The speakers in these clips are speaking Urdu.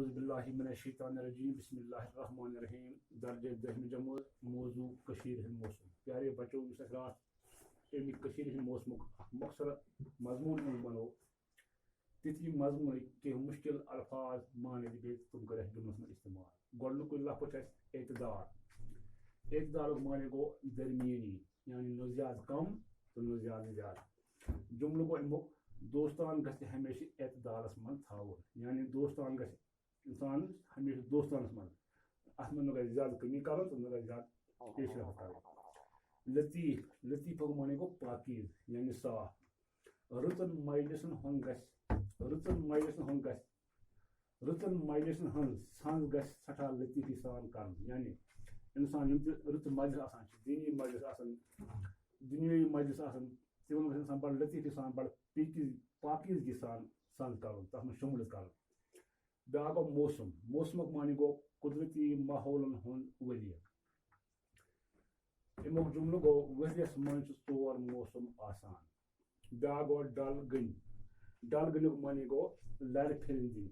باللہ من الشیطان الرجیم بسم اللہ الرحمن الرحیم درجہ 10 جمع موضوع کشیر ہند موسم پیارے بچوں اس رات امی کشیر ہند موسم مختصر مضمون بنو تتھی مضمون کہ مشکل الفاظ مانے بھی تم کرے جملس میں استعمال گۄڈنیُک لفظ چھُ اعتدال مانے گو درمیانی یعنی نہ زیادہ کم تو نہ زیادہ زیادہ جملہ گو امیُک دوستان گژھِ ہمیشہ اعتدالس منٛز تھاوُن یعنی دوستان گژھِ انسان ہمیشہ دوستانس منٛز اتھ منٛز نہ گژھِ زیادہ کمی کرُن تہٕ نہ گژھِ زیادہ پیش رفت کرُن لطیف لطیفُک معنی گوٚو پاکیز یعنی صاف رٕژن مجلسن ہُنٛد گژھِ رٕژن مجلسن ہٕنٛز سنٛز گژھِ سٹھاہ لطیفی سان کرُن یعنی انسان یم تہِ رٕژ مجلس آسان چھِ دینی مجلس آسان دُنیٲیی مجلس آسان تمن گژھِ انسان بڑٕ لطیفی سان بڑٕ پاکیزگی سان سنٛز کرُن تتھ منٛز شموٗلیت کرُن بیاکھ گوٚو موسم موسمُک معنی گوٚو قدرتی ماحولن ہُنٛد ولی امیُک جملہٕ گوٚو ؤریس منٛز چھِ 4 موسم آسان بیاکھ گوٚو ڈل گٔنۍ ڈل گٔنیُک معنی گوٚو لرِ پھرِن دِنۍ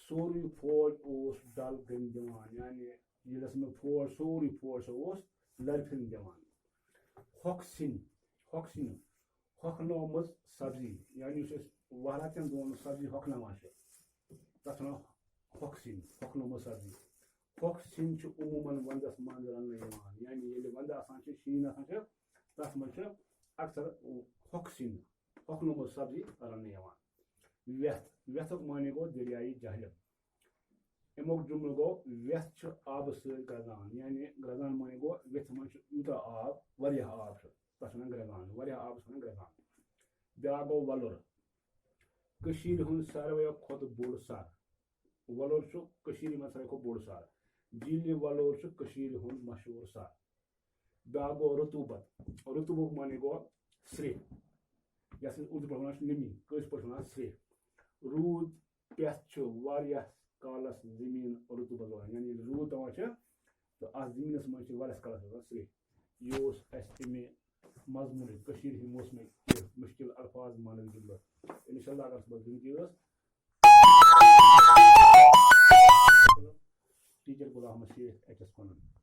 سورُے فوج اوس ڈل گٔنۍ دِوان یعنی ییٚلہِ ہسا مےٚ فوج سورُے فوج سُہ اوس لرِ پھرِن دِوان ہۄکھٕ سِنۍ ہۄکھنٲومٕژ سبزی یعنی یُس أسۍ وہراتن دۄہن سبزی ہۄکھناوان چھِ تتھ چھِ ونان ہۄکھٕ سِنۍ ہۄکھنٲومٕژ سبزی ہۄکھٕ سِنۍ چھِ عموٗمن ونٛدس منٛز رننہٕ یِوان یعنی ییٚلہِ ونٛدٕ آسان چھِ شیٖن آسان چھِ تتھ منٛز چھِ اکثر ہۄکھٕ سِنۍ ہۄکھنٲومٕژ سبزی رننہٕ یِوان ویٚتھُک معنی گوٚو دریایہِ جہلم امیُک جملہٕ گوٚو ویٚتھ چھِ آبہٕ سۭتۍ گرزان یعنی گرزان معنی گوٚو ویٚتھِ منٛز چھُ یوٗتاہ آب واریاہ آب چھُ تتھ چھِ ونان گرزان واریاہ آبس ونان گرزان بیاکھ گوٚو وۄلُر کٔشیٖرِ ہُنٛد ساروٕیو کھۄتہٕ بوٚڑ سر وۄلُر چھُ کٔشیٖرِ منٛز ساروٕے کھۄتہٕ بوٚڑ سر جیٖلہِ وۄلُر چھُ کٔشیٖرِ ہُنٛد مشہوٗر سر بیاکھ گوٚو رطوٗبت رطوٗبُک معنی گوٚو سرٛیٚہہ یتھ أسۍ اردو پٲٹھۍ ونان چھِ نمی کٲشِر پٲٹھۍ ونان سرٛیٚہہ روٗد پٮ۪تھ چھُ واریاہ کالس زٔمیٖن رطوٗبت روزان یعنی ییٚلہِ روٗد پیٚوان چھُ تہٕ اتھ زٔمیٖنس منٛز چھِ واریاہس کالس روزان سرٛیٚہہ یہِ اوس اسہِ امہِ مضموٗنٕکۍ کٔشیٖرِ ہٕنٛدۍ موسمٕکۍ کینٛہہ مُشکِل الفاظ مانن جملہٕ انشاءاللہ اگر صبح زندگی ٲس ٹیچر غلام احمد شیخ ایچ ایس KUNAN